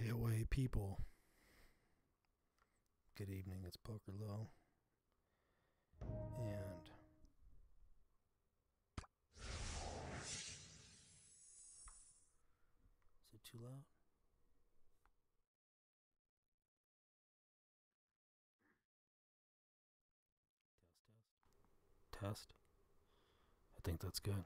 KOA people, good evening. It's Poker Low, and is it too loud? Test. I think that's good.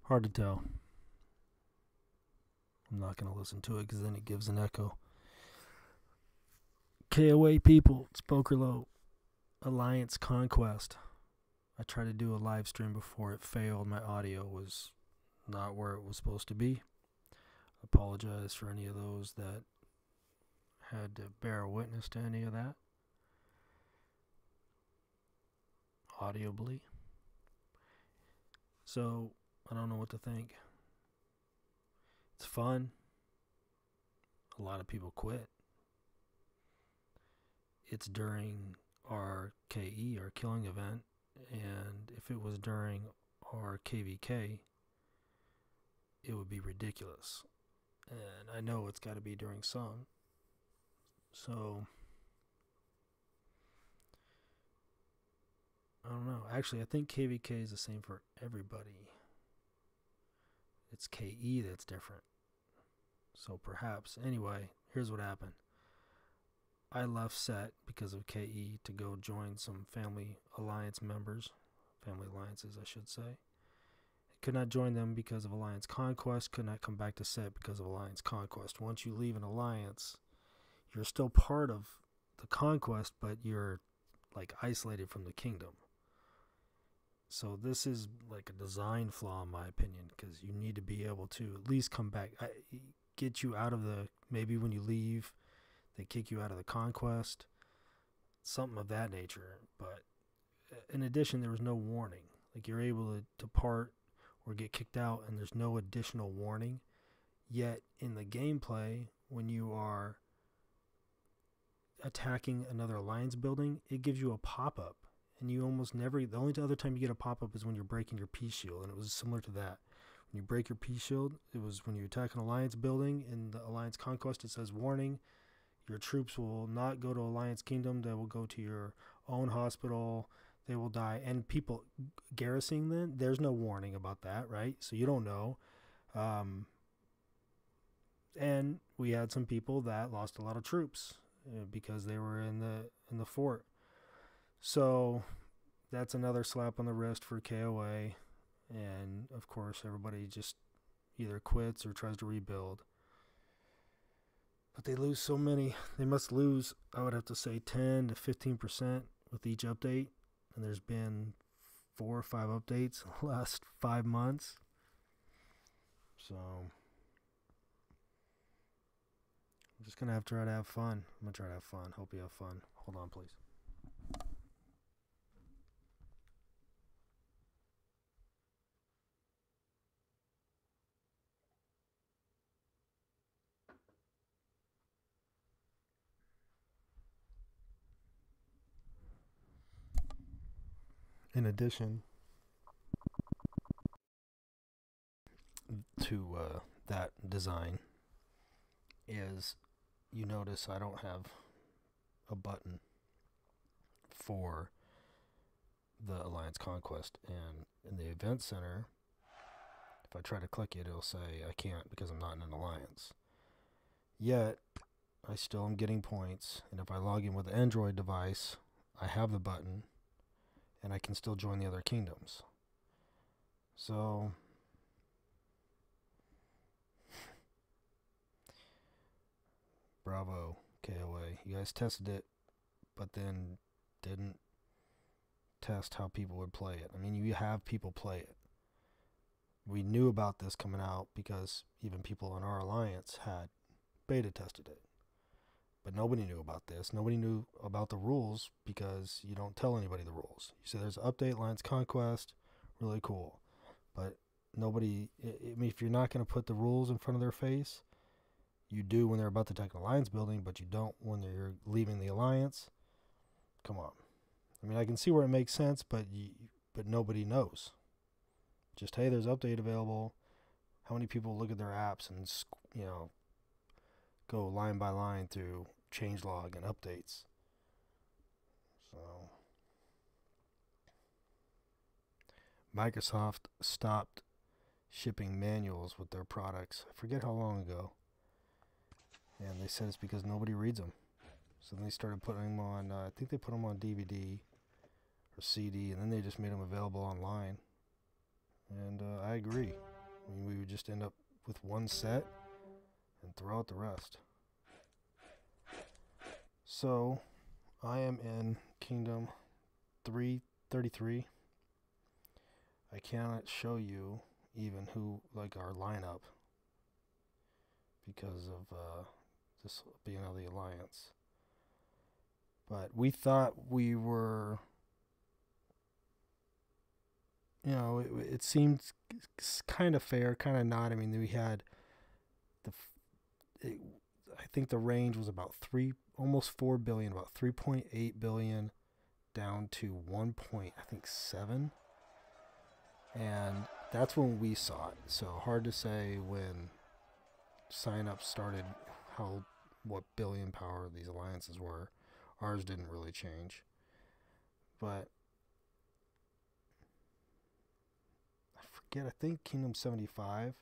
Hard to tell. I'm not going to listen to it because then it gives an echo. KOA people, it's Poker Low, Alliance Conquest. I tried to do a live stream before it failed. My audio was not where it was supposed to be. Apologize for any of those that had to bear witness to any of that audibly. So I don't know what to think. It's fun. A lot of people quit. It's during our KE, our killing event, and if it was during our KVK, it would be ridiculous. And I know it's got to be during some. So I don't know. Actually, I think KVK is the same for everybody. It's KE that's different. So perhaps. Anyway, here's what happened. I left set because of KE to go join some family alliance members. Family alliances, I should say. I could not join them because of Alliance Conquest. Could not come back to set because of Alliance Conquest. Once you leave an alliance, you're still part of the conquest, but you're like isolated from the kingdom. So this is like a design flaw in my opinion, because you need to be able to at least come back, get you out of the, maybe when you leave, they kick you out of the conquest, something of that nature. But in addition, there was no warning. Like you're able to depart or get kicked out and there's no additional warning. Yet in the gameplay, when you are attacking another alliance building, it gives you a pop-up. And you almost never, the only other time you get a pop-up is when you're breaking your peace shield. And it was similar to that. When you break your peace shield, it was when you attack an alliance building in the Alliance Conquest, it says warning. Your troops will not go to Alliance Kingdom. They will go to your own hospital. They will die. And people garrisoning them, there's no warning about that, right? So you don't know. And we had some people that lost a lot of troops because they were in the fort. So that's another slap on the wrist for KOA. And of course, everybody just either quits or tries to rebuild. But they lose so many. They must lose, I would have to say, 10 to 15% with each update. And there's been 4 or 5 updates in the last 5 months. So I'm just going to have to try to have fun. I'm going to try to have fun. Hope you have fun. Hold on, please. In addition to that design is, you notice I don't have a button for the Alliance Conquest, and in the event center, if I try to click it, it'll say I can't because I'm not in an alliance. Yet I still am getting points, and if I log in with an Android device, I have the button and I can still join the other kingdoms. So bravo, KOA. You guys tested it, but then didn't test how people would play it. I mean, you have people play it. We knew about this coming out because even people in our alliance had beta tested it. But nobody knew about this. Nobody knew about the rules because you don't tell anybody the rules. You say there's an update, Alliance Conquest, really cool. But nobody, I mean, if you're not going to put the rules in front of their face, you do when they're about to attack an alliance building, but you don't when they're leaving the alliance. Come on. I mean, I can see where it makes sense, but nobody knows. Just, hey, there's update available. how many people look at their apps and, you know, go line by line through changelog and updates. So Microsoft stopped shipping manuals with their products. I forget how long ago. And they said it's because nobody reads them. So then they started putting them on, I think they put them on DVD or CD, and then they just made them available online. And I agree. I mean, we would just end up with one set and throw out the rest. So I am in Kingdom 333. I cannot show you even who, like, our lineup because of this being of the Alliance. But we thought we were, you know, it seemed kind of fair, kind of not. I mean, we had I think the range was about almost 4 billion, about 3.8 billion down to 1.7, and that's when we saw it. So hard to say when sign-ups started what billion power these alliances were. Ours didn't really change, but I forget. I think Kingdom 75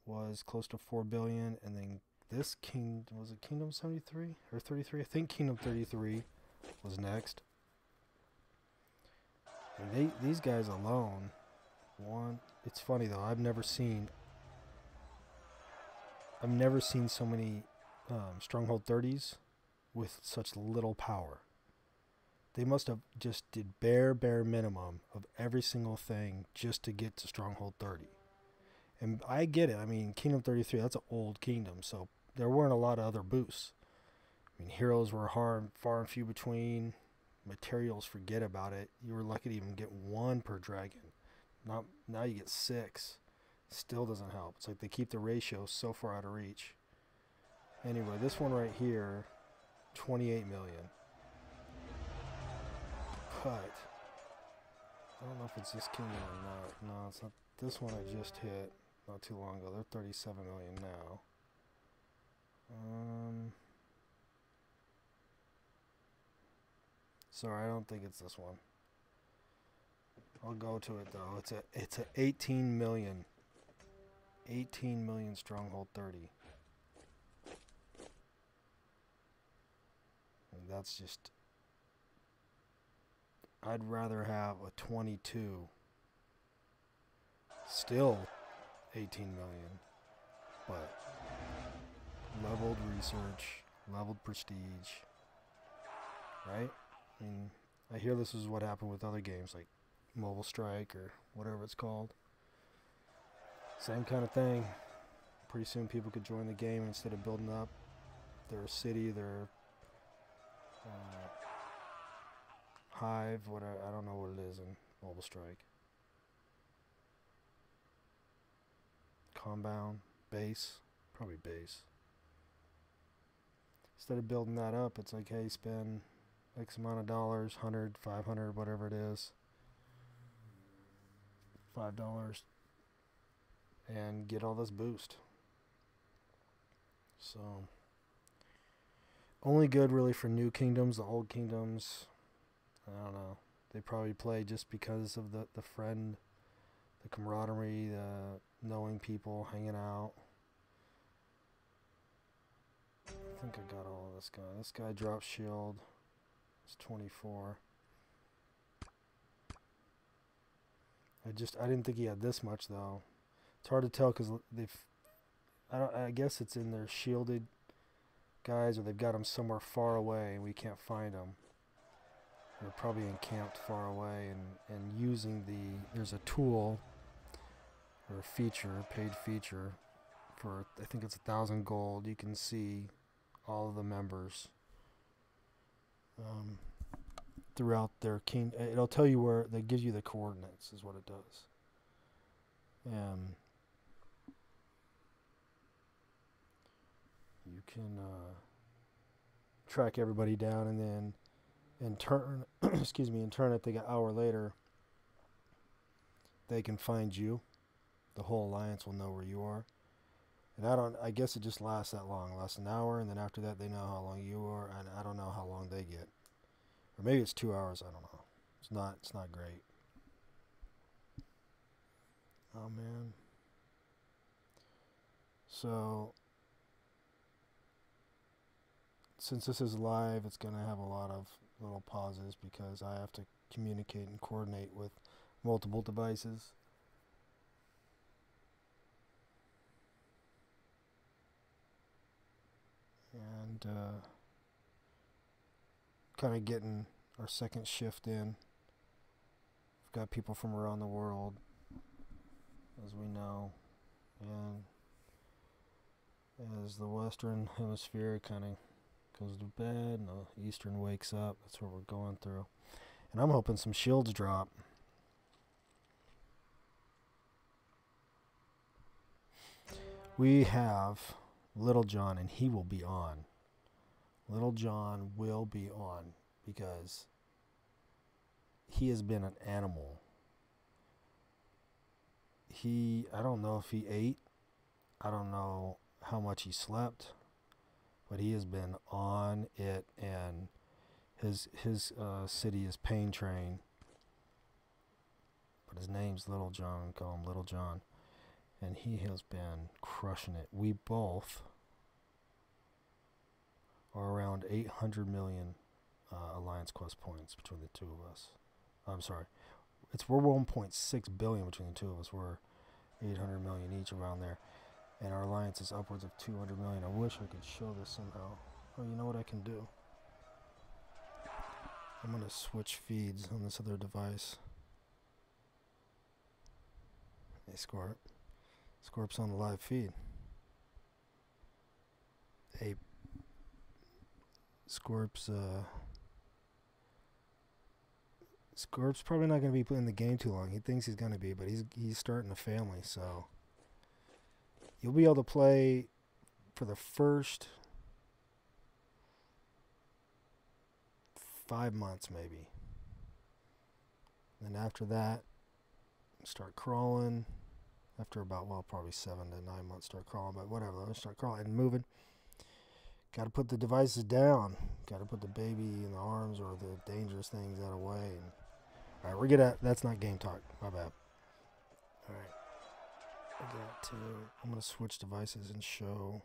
was close to 4 billion, and then this was it Kingdom 73 or 33? I think Kingdom 33 was next. And these guys alone, it's funny though, I've never seen so many Stronghold 30s with such little power. They must have just did bare minimum of every single thing just to get to Stronghold 30. And I get it. I mean, Kingdom 33, that's an old kingdom, so there weren't a lot of other boosts. I mean, heroes were far and few between. Materials, forget about it. You were lucky to even get one per dragon. Now you get 6. Still doesn't help. It's like they keep the ratio so far out of reach. Anyway, this one right here, 28 million. But I don't know if it's this kingdom or not. No, it's not. This one I just hit not too long ago. They're 37 million now. Sorry, I don't think it's this one. I'll go to it though. It's a 18 million. 18 million Stronghold 30. And that's just, I'd rather have a 22. Still 18 million. But leveled research, leveled prestige. Right? I mean, I hear this is what happened with other games like Mobile Strike or whatever it's called. Same kind of thing. Pretty soon people could join the game, and instead of building up their city, their hive, whatever, I don't know what it is in Mobile Strike. Compound, base, probably base. Instead of building that up, it's like, hey, spend X amount of dollars, 100, 500, whatever it is, $5, and get all this boost. So, only good really for new kingdoms. The old kingdoms, I don't know. They probably play just because of the friend, the camaraderie, the knowing people, hanging out. I think I got all of this guy. This guy drops shield. It's 24. I didn't think he had this much though. It's hard to tell because I guess it's in their shielded guys, or they've got them somewhere far away and we can't find them. They're probably encamped far away and using there's a tool or a feature, paid feature for, I think it's 1,000 gold. You can see all of the members throughout their king. It'll tell you where, that gives you the coordinates is what it does. You can track everybody down, and then in turn, excuse me, in turn, if they get an hour later, they can find you the whole alliance will know where you are. And I guess it just lasts that long. It lasts an hour, and then after that they know how long you are, and I don't know how long they get. Or maybe it's 2 hours, I don't know. It's not great. Oh man. So since this is live, it's going to have a lot of little pauses because I have to communicate and coordinate with multiple devices. And kind of getting our second shift in. We've got people from around the world, as we know, and as the Western Hemisphere kind of goes to bed and the Eastern wakes up, that's what we're going through. And I'm hoping some shields drop. We have Little John, and he will be on. Little John will be on because he has been an animal. I don't know if he ate. I don't know how much he slept, but he has been on it, and his city is Pain Train, but his name's Little John. We call him Little John, and he has been crushing it. We both are around 800 million Alliance Quest points between the two of us. I'm sorry, we're 1.6 billion between the two of us. We're 800 million each, around there. And our alliance is upwards of 200 million. I wish I could show this somehow. Oh, you know what I can do? I'm going to switch feeds on this other device. Hey, Scorp. Scorp's on the live feed. Hey, Scorp's probably not going to be playing the game too long. He thinks he's going to be, but he's starting a family, so you'll be able to play for the first 5 months maybe. And after that, start crawling. After about, well, probably 7 to 9 months, start crawling, but whatever. Let's start crawling and moving. Got to put the devices down. Got to put the baby in the arms or the dangerous things out of the way. And, all right, we're good at, that's not game talk. My bad. All right. I'm going to switch devices and show.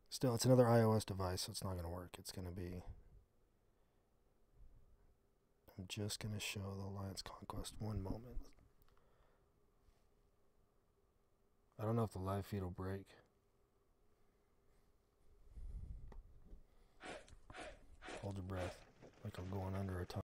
Still, it's another iOS device, so it's not going to work. It's going to be, I'm just going to show the Alliance Conquest. One moment. I don't know if the live feed will break. Hold your breath, like I'm going under a tunnel.